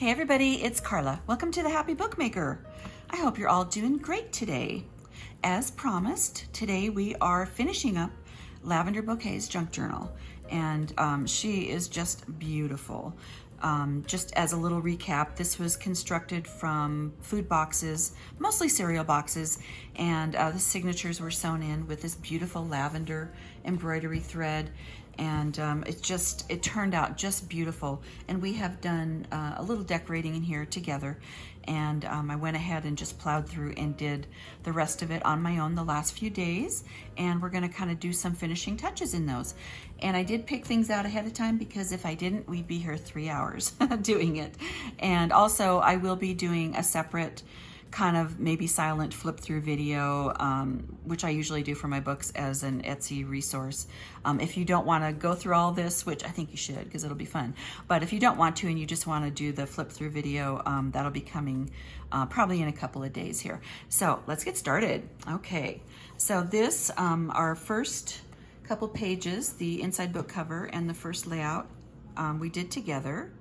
Hey everybody, it's Carla. Welcome to the Happy Bookmaker. I hope you're all doing great today. As promised, today we are finishing up Lavender Bouquets junk journal, and she is just beautiful. Just as a little recap, this was constructed from food boxes, mostly cereal boxes, and the signatures were sewn in with this beautiful lavender embroidery thread, and it turned out just beautiful. And we have done a little decorating in here together, and I went ahead and just plowed through and did the rest of it on my own the last few days, and we're going to kind of do some finishing touches in those. And I did pick things out ahead of time because if I didn't, we'd be here 3 hours doing it. And also I will be doing a separate kind of maybe silent flip through video, which I usually do for my books as an Etsy resource. If you don't want to go through all this, which I think you should because it'll be fun, but if you don't want to and you just want to do the flip through video, that'll be coming probably in a couple of days here. So let's get started. Okay, so this, our first couple pages, the inside book cover and the first layout, we did together.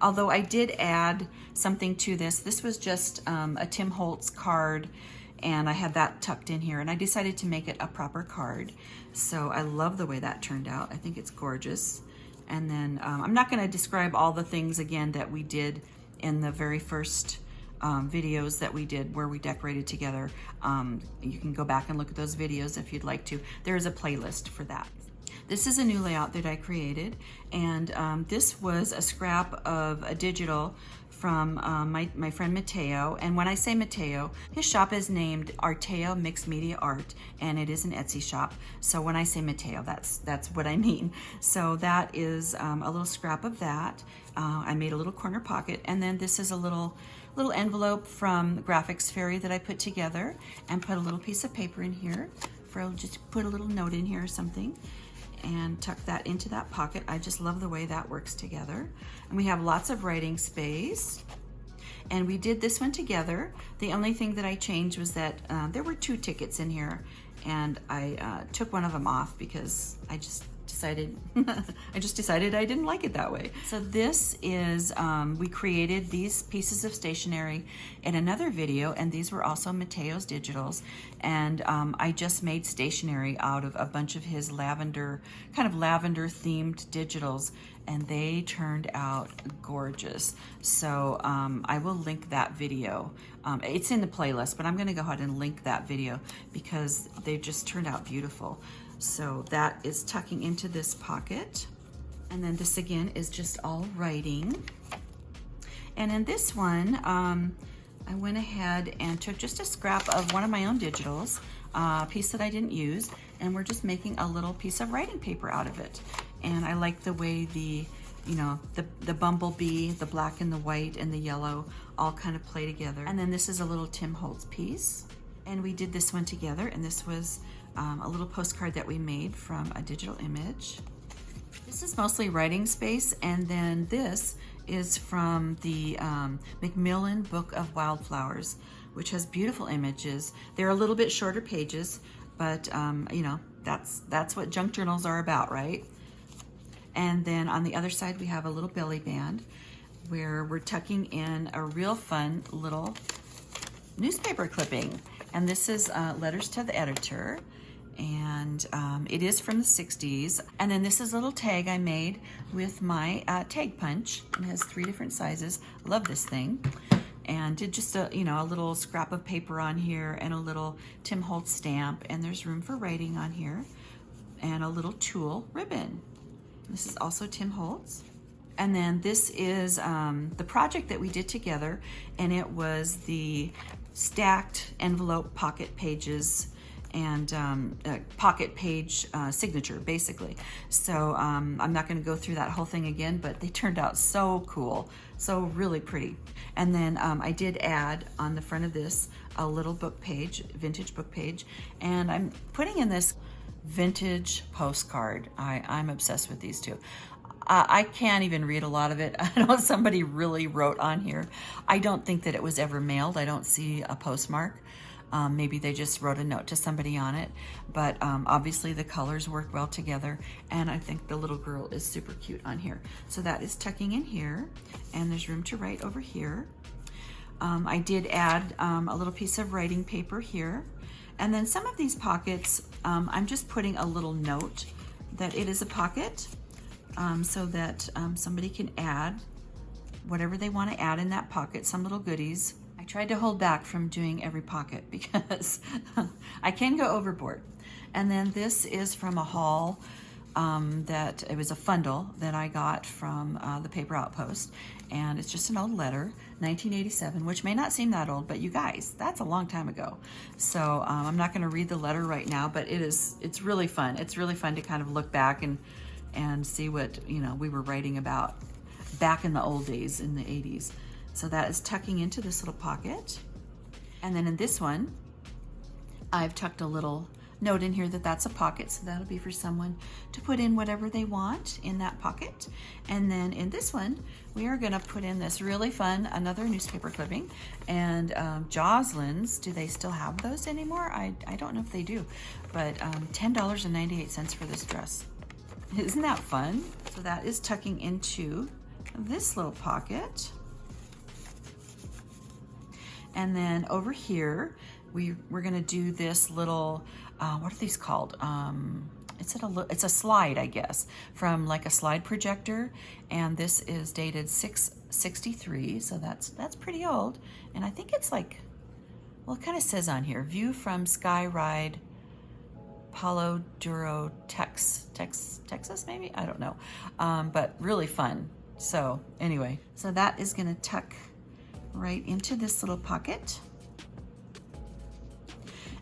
Although I did add something to this. This was just a Tim Holtz card, and I had that tucked in here, and I decided to make it a proper card. So I love the way that turned out. I think it's gorgeous. And then I'm not going to describe all the things again that we did in the very first videos that we did where we decorated together. You can go back and look at those videos if you'd like to. There is a playlist for that. This is a new layout that I created, and this was a scrap of a digital from my friend Mateo. And when I say Mateo, his shop is named Arteo Mixed Media Art, and it is an Etsy shop. So when I say Mateo, that's what I mean. So that is a little scrap of that. I made a little corner pocket, and then this is a little envelope from Graphics Fairy that I put together and put a little piece of paper in here. I'll just put a little note in here or something and tuck that into that pocket. I just love the way that works together. And we have lots of writing space. And we did this one together. The only thing that I changed was that there were 2 tickets in here, and I took one of them off because I just decided I didn't like it that way. So this is, we created these pieces of stationery in another video, and these were also Mateo's digitals. And I just made stationery out of a bunch of his lavender, kind of lavender themed digitals, and they turned out gorgeous. So I will link that video. It's in the playlist, but I'm gonna go ahead and link that video because they just turned out beautiful. So that is tucking into this pocket. And then this again is just all writing. And in this one, I went ahead and took just a scrap of one of my own digitals, a piece that I didn't use, and we're just making a little piece of writing paper out of it. And I like the way the bumblebee, the black and the white and the yellow all kind of play together. And then this is a little Tim Holtz piece. And we did this one together, and this was a little postcard that we made from a digital image. This is mostly writing space, and then this is from the Macmillan Book of Wildflowers, which has beautiful images. They're a little bit shorter pages, but you know, that's what junk journals are about, right? And then on the other side, we have a little belly band where we're tucking in a real fun little newspaper clipping. And this is Letters to the Editor, and it is from the 60s. And then this is a little tag I made with my tag punch. It has 3 different sizes. Love this thing. And did just a little scrap of paper on here and a little Tim Holtz stamp, and there's room for writing on here, and a little tulle ribbon. This is also Tim Holtz. And then this is the project that we did together, and it was the stacked envelope pocket pages and pocket page signature, basically. So I'm not going to go through that whole thing again, but they turned out so cool, so really pretty. And then I did add on the front of this a little book page, vintage book page, and I'm putting in this vintage postcard. I'm obsessed with these 2. I can't even read a lot of it. I know somebody really wrote on here. I don't think that it was ever mailed. I don't see a postmark. Maybe they just wrote a note to somebody on it, but obviously the colors work well together, and I think the little girl is super cute on here. So that is tucking in here, and there's room to write over here. I did add a little piece of writing paper here, and then some of these pockets, I'm just putting a little note that it is a pocket, so that somebody can add whatever they want to add in that pocket, some little goodies. I tried to hold back from doing every pocket because I can go overboard. And then this is from a haul that it was a fundle that I got from the Paper Outpost, and it's just an old letter, 1987, which may not seem that old, but you guys, that's a long time ago. So I'm not going to read the letter right now, but it's really fun. It's really fun to kind of look back and see what, you know, we were writing about back in the old days in the 80s. So that is tucking into this little pocket. And then in this one, I've tucked a little note in here that that's a pocket, so that'll be for someone to put in whatever they want in that pocket. And then in this one, we are gonna put in this really fun, another newspaper clipping, and Joslyn's, do they still have those anymore? I don't know if they do, but $10.98 for this dress. Isn't that fun? So that is tucking into this little pocket. And then over here, we're gonna do this little, what are these called? It's a slide, I guess, from like a slide projector. And this is dated 6/63, so that's pretty old. And I think it's like, well, it kind of says on here, view from Sky Ride, Palo Duro, Texas, maybe? I don't know, but really fun. So anyway, so that is gonna tuck right into this little pocket.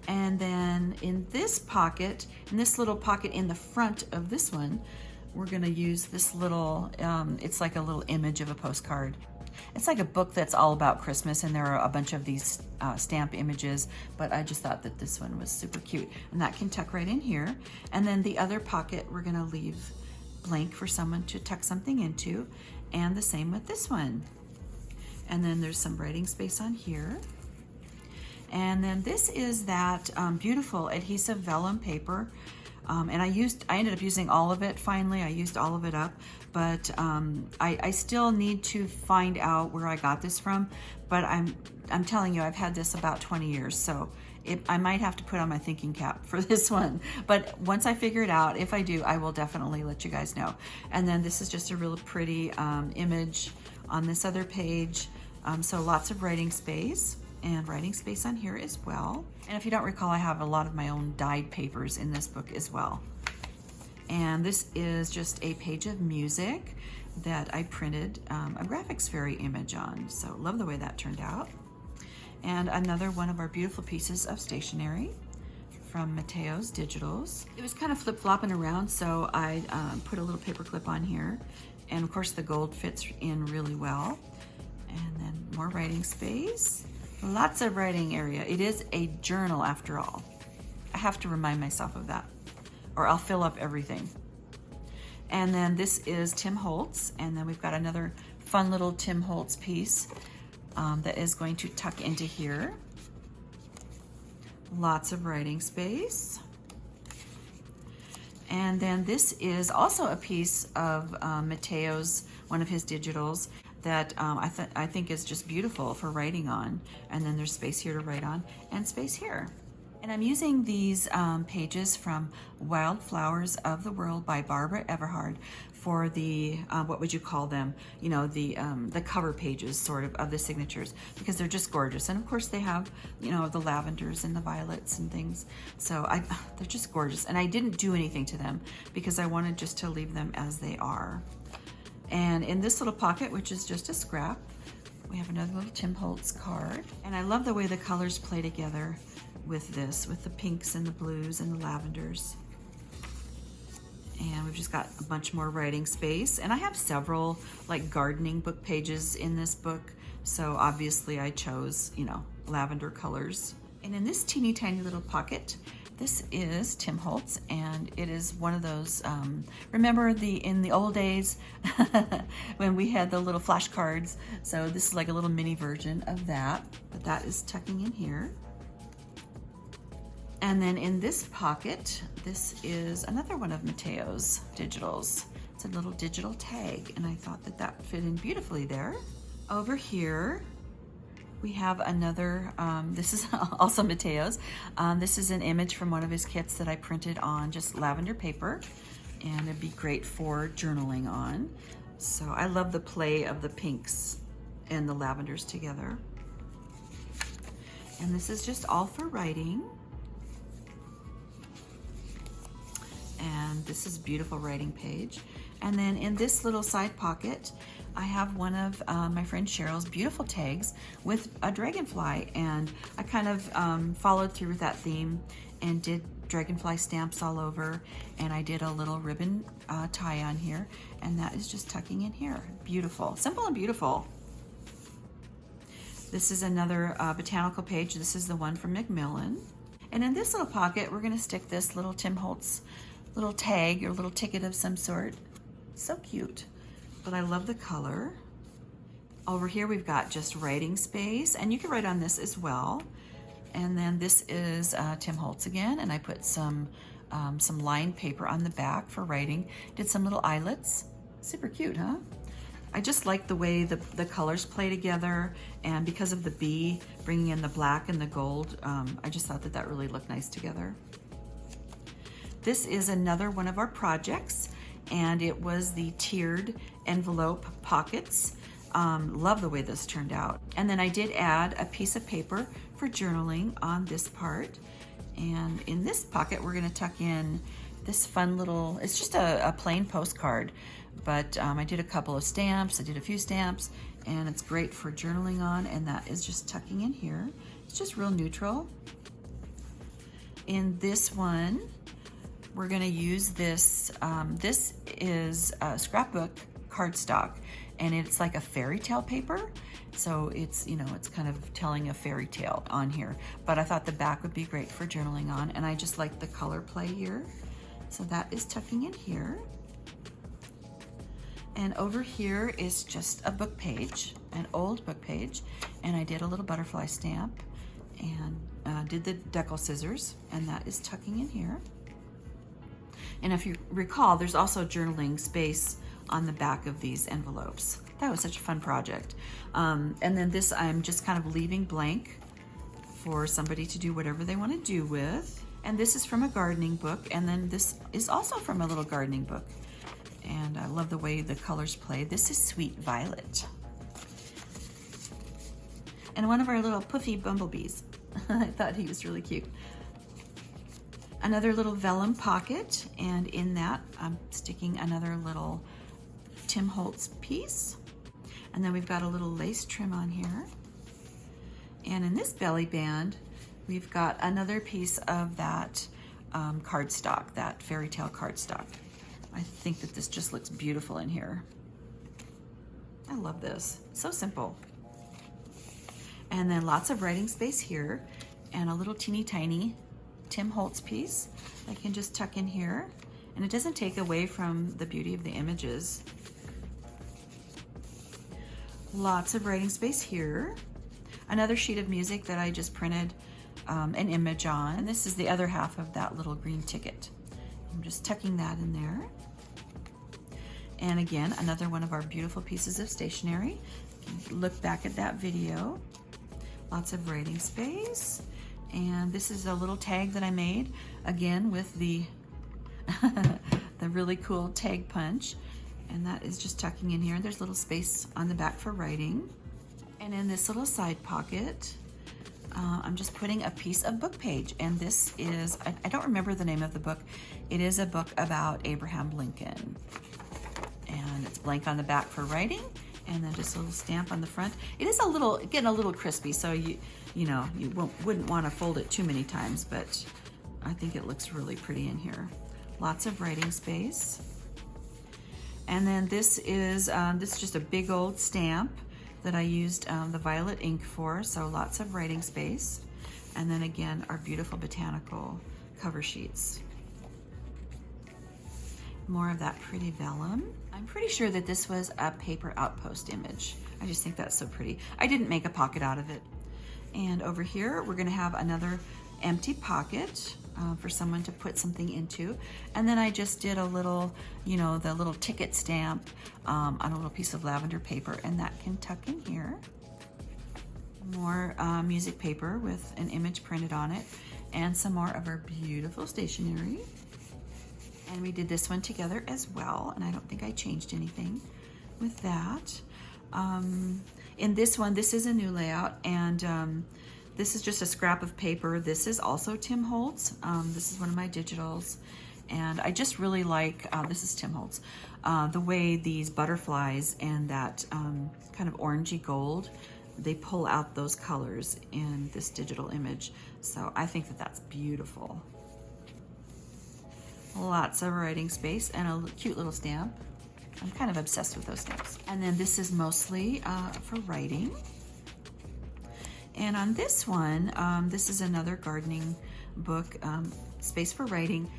And then in this pocket, in this little pocket in the front of this one, we're gonna use this little, it's like a little image of a postcard. It's like a book that's all about Christmas, and there are a bunch of these stamp images, but I just thought that this one was super cute. And that can tuck right in here. And then the other pocket, we're gonna leave blank for someone to tuck something into, and the same with this one. And then there's some writing space on here. And then this is that beautiful adhesive vellum paper. And I ended up using all of it finally. I used all of it up, but I still need to find out where I got this from. But I'm telling you, I've had this about 20 years, so I might have to put on my thinking cap for this one. But once I figure it out, if I do, I will definitely let you guys know. And then this is just a really pretty image on this other page. So lots of writing space, and writing space on here as well. And if you don't recall, I have a lot of my own dyed papers in this book as well. And this is just a page of music that I printed a graphics fairy image on. So love the way that turned out. And another one of our beautiful pieces of stationery from Matteo's Digitals. It was kind of flip-flopping around, so I put a little paper clip on here. And of course the gold fits in really well. And then more writing space. Lots of writing area. It is a journal after all. I have to remind myself of that, or I'll fill up everything. And then this is Tim Holtz, and then we've got another fun little Tim Holtz piece that is going to tuck into here. Lots of writing space. And then this is also a piece of Matteo's, one of his digitals, that I think is just beautiful for writing on. And then there's space here to write on, and space here. And I'm using these pages from Wildflowers of the World by Barbara Everhard for the, what would you call them? You know, the cover pages sort of the signatures, because they're just gorgeous. And of course they have, you know, the lavenders and the violets and things. So they're just gorgeous. And I didn't do anything to them because I wanted just to leave them as they are. And in this little pocket, which is just a scrap, we have another little Tim Holtz card. And I love the way the colors play together with this, with the pinks and the blues and the lavenders. And we've just got a bunch more writing space. And I have several like gardening book pages in this book. So obviously I chose, you know, lavender colors. And in this teeny tiny little pocket, this is Tim Holtz, and it is one of those, remember in the old days when we had the little flashcards? So this is like a little mini version of that, but that is tucking in here. And then in this pocket, this is another one of Mateo's digitals. It's a little digital tag, and I thought that that fit in beautifully there. Over here, we have another, this is also Mateo's. This is an image from one of his kits that I printed on just lavender paper, and it'd be great for journaling on. So I love the play of the pinks and the lavenders together. And this is just all for writing. And this is a beautiful writing page. And then in this little side pocket, I have one of my friend Cheryl's beautiful tags with a dragonfly, and I kind of followed through with that theme and did dragonfly stamps all over, and I did a little ribbon tie on here, and that is just tucking in here. Beautiful, simple and beautiful. This is another botanical page. This is the one from Macmillan. And in this little pocket, we're gonna stick this little Tim Holtz little tag or little ticket of some sort. So cute, but I love the color. Over here we've got just writing space, and you can write on this as well. And then this is Tim Holtz again, and I put some lined paper on the back for writing. Did some little eyelets. Super cute, huh? I just like the way the colors play together, and because of the bee bringing in the black and the gold, I just thought that that really looked nice together. This is another one of our projects, and it was the tiered envelope pockets. Love the way this turned out. And then I did add a piece of paper for journaling on this part. And in this pocket, we're gonna tuck in this fun little, it's just a plain postcard, but I did a couple of stamps, I did a few stamps, and it's great for journaling on, and that is just tucking in here. It's just real neutral. In this one, we're gonna use this, this is a scrapbook cardstock, and it's like a fairy tale paper. So it's, you know, it's kind of telling a fairy tale on here, but I thought the back would be great for journaling on, and I just like the color play here. So that is tucking in here. And over here is just a book page, an old book page, and I did a little butterfly stamp and did the decal scissors, and that is tucking in here. And if you recall, there's also journaling space on the back of these envelopes. That was such a fun project. And then this I'm just kind of leaving blank for somebody to do whatever they want to do with. And this is from a gardening book, and then this is also from a little gardening book. And I love the way the colors play. This is Sweet Violet. And one of our little puffy bumblebees. I thought he was really cute. Another little vellum pocket, and in that I'm sticking another little Tim Holtz piece. And then we've got a little lace trim on here. And in this belly band, we've got another piece of that cardstock, that fairy tale cardstock. I think that this just looks beautiful in here. I love this, so simple. And then lots of writing space here, and a little teeny tiny Tim Holtz piece I can just tuck in here, and it doesn't take away from the beauty of the images. Lots of writing space here. Another sheet of music that I just printed an image on, and this is the other half of that little green ticket. I'm just tucking that in there. And again, another one of our beautiful pieces of stationery. Look back at that video. Lots of writing space. And this is a little tag that I made, again with the the really cool tag punch, and that is just tucking in here. There's a little space on the back for writing. And in this little side pocket, I'm just putting a piece of book page, and this is, I don't remember the name of the book. It is a book about Abraham Lincoln, and it's blank on the back for writing, and then just a little stamp on the front. It is a little, getting a little crispy, so you wouldn't want to fold it too many times, but I think it looks really pretty in here. Lots of writing space. And then this is just a big old stamp that I used the violet ink for, so lots of writing space. And then again, our beautiful botanical cover sheets. More of that pretty vellum. I'm pretty sure that this was a paper outpost image. I just think that's so pretty. I didn't make a pocket out of it. And over here, we're gonna have another empty pocket for someone to put something into. And then I just did a little, you know, the little ticket stamp on a little piece of lavender paper, and that can tuck in here. More music paper with an image printed on it, and some more of our beautiful stationery. And we did this one together as well, and I don't think I changed anything with that. In this one, this is a new layout, and this is just a scrap of paper. This is also Tim Holtz. This is one of my digitals, and I just really like, this is Tim Holtz, the way these butterflies and that kind of orangey gold, they pull out those colors in this digital image. So I think that that's beautiful. Lots of writing space and a cute little stamp. I'm kind of obsessed with those stamps. And then this is mostly for writing. And on this one, this is another gardening book, Space for Writing.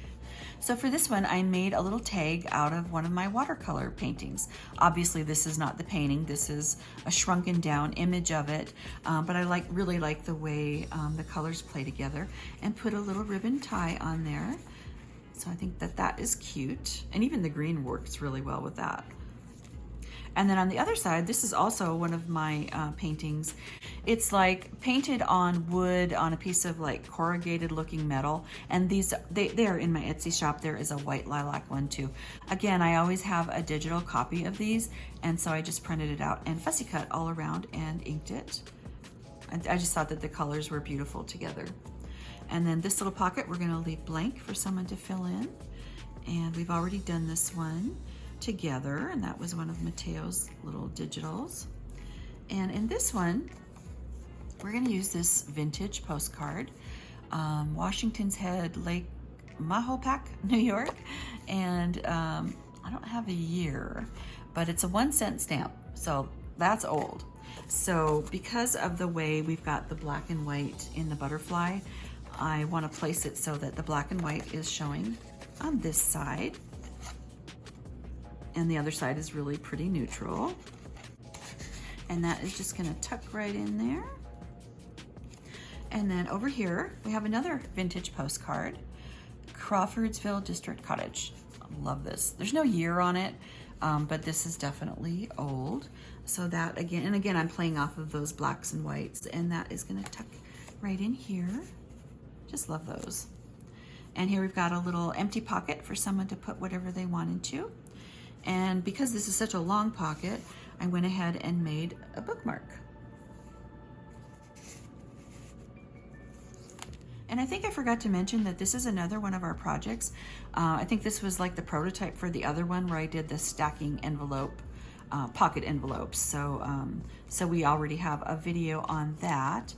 So for this one, I made a little tag out of one of my watercolor paintings. Obviously, this is not the painting. This is a shrunken down image of it, but I really like the way the colors play together, and put a little ribbon tie on there. So I think that that is cute. And even the green works really well with that. And then on the other side, this is also one of my paintings. It's like painted on wood on a piece of like corrugated looking metal. And these, they are in my Etsy shop. There is a white lilac one too. Again, I always have a digital copy of these. And so I just printed it out and fussy cut all around and inked it. I just thought that the colors were beautiful together. And then this little pocket, we're gonna leave blank for someone to fill in. And we've already done this one together, and that was one of Mateo's little digitals. And in this one, we're gonna use this vintage postcard, Washington's Head, Lake Mahopac, New York. And I don't have a year, but it's a 1-cent stamp, so that's old. So because of the way we've got the black and white in the butterfly, I want to place it so that the black and white is showing on this side, and the other side is really pretty neutral. And that is just going to tuck right in there. And then over here, we have another vintage postcard, Crawfordsville District Cottage. I love this. There's no year on it, but this is definitely old. So that again, and again, I'm playing off of those blacks and whites, and that is going to tuck right in here. Just love those. And here we've got a little empty pocket for someone to put whatever they want into. And because this is such a long pocket, I went ahead and made a bookmark. And I think I forgot to mention that this is another one of our projects. I think this was like the prototype for the other one where I did the stacking envelope, pocket envelopes. So we already have a video on that.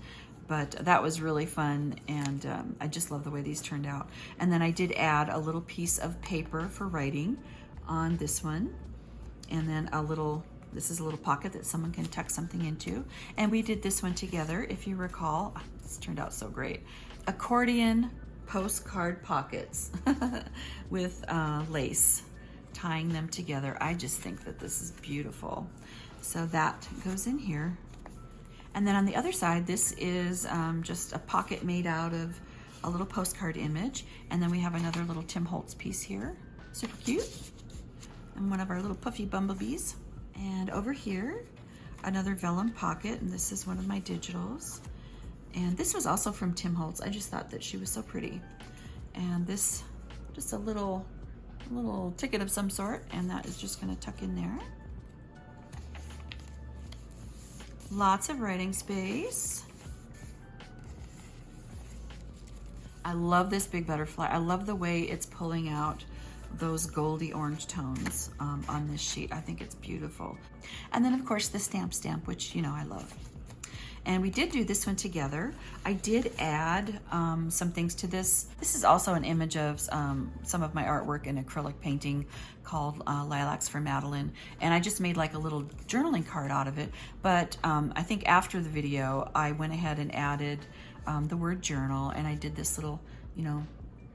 But that was really fun, and I just love the way these turned out. And then I did add a little piece of paper for writing on this one. And then this is a little pocket that someone can tuck something into. And we did this one together, if you recall. This turned out so great. Accordion postcard pockets with lace, tying them together. I just think that this is beautiful. So that goes in here. And then on the other side, this is just a pocket made out of a little postcard image. And then we have another little Tim Holtz piece here. Super cute. And one of our little puffy bumblebees. And over here, another vellum pocket. And this is one of my digitals. And this was also from Tim Holtz. I just thought that she was so pretty. And this, just a little ticket of some sort. And that is just gonna tuck in there. Lots of writing space. I love this big butterfly. I love the way it's pulling out those goldy orange tones on this sheet. I think it's beautiful. And then of course the stamp, which you know I love. And we did do this one together. I did add some things to this. This is also an image of some of my artwork in acrylic painting called Lilacs for Madeline. And I just made like a little journaling card out of it. But I think after the video, I went ahead and added the word journal, and I did this little, you know,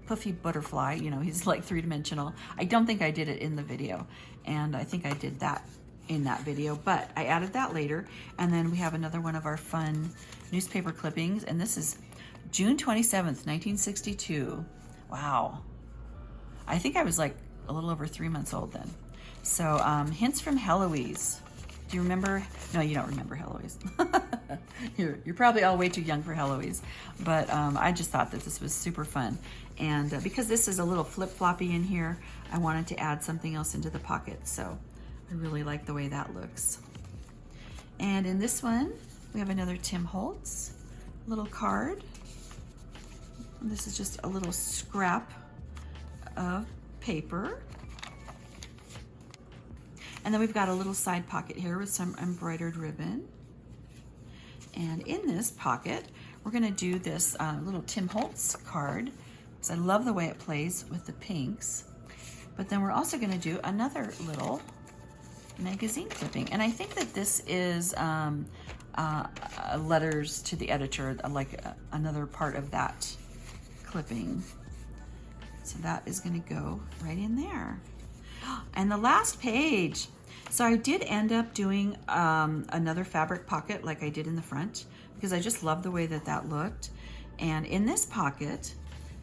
puffy butterfly. You know, he's like 3-dimensional. I don't think I did it in the video. And I think I did that in that video, but I added that later. And then we have another one of our fun newspaper clippings, and this is June 27th, 1962. Wow. I think I was like a little over 3 months old then. So hints from Heloise. Do you remember? No, you don't remember Heloise. You're probably all way too young for Heloise. But I just thought that this was super fun. And because this is a little flip-floppy in here, I wanted to add something else into the pocket. So I really like the way that looks. And in this one, we have another Tim Holtz little card. And this is just a little scrap of paper. And then we've got a little side pocket here with some embroidered ribbon. And in this pocket, we're gonna do this little Tim Holtz card, because I love the way it plays with the pinks. But then we're also gonna do another little magazine clipping. And I think that this is letters to the editor, like another part of that clipping. So that is gonna go right in there. And the last page. So I did end up doing another fabric pocket like I did in the front, because I just love the way that that looked. And in this pocket,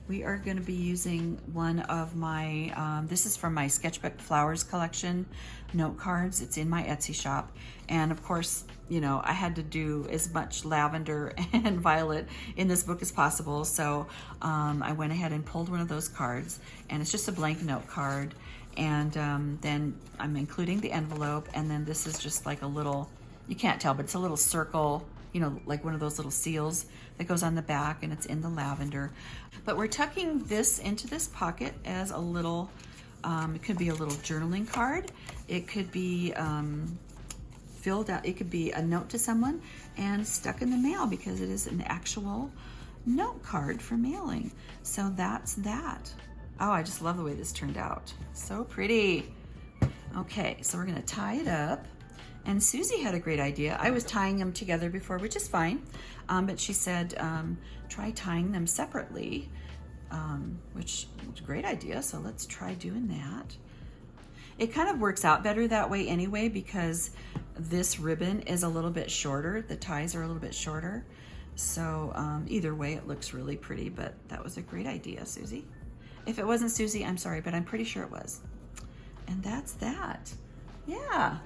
we are gonna be using one of my, this is from my Sketchbook Flowers collection note cards. It's in my Etsy shop. And of course, you know, I had to do as much lavender and violet in this book as possible. So I went ahead and pulled one of those cards, and it's just a blank note card. And then I'm including the envelope, and then this is just like a little, you can't tell, but it's a little circle, you know, like one of those little seals that goes on the back, and it's in the lavender. But we're tucking this into this pocket as a little, it could be a little journaling card. It could be filled out, it could be a note to someone and stuck in the mail, because it is an actual note card for mailing. So that's that. Oh, I just love the way this turned out. So pretty. Okay, so we're gonna tie it up. And Susie had a great idea. I was tying them together before, which is fine. But she said, try tying them separately, which was a great idea. So let's try doing that. It kind of works out better that way anyway, because this ribbon is a little bit shorter. The ties are a little bit shorter. So either way, it looks really pretty, but that was a great idea, Susie. If it wasn't Susie, I'm sorry, but I'm pretty sure it was. And that's that. Yeah.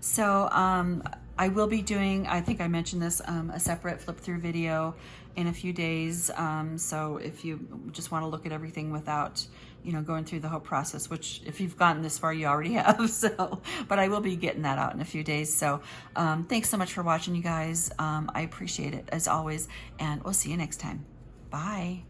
So I will be doing, I think I mentioned this, a separate flip through video in a few days. So if you just want to look at everything without, you know, going through the whole process, which if you've gotten this far, you already have. So, but I will be getting that out in a few days. So thanks so much for watching, you guys. I appreciate it as always, and we'll see you next time. Bye.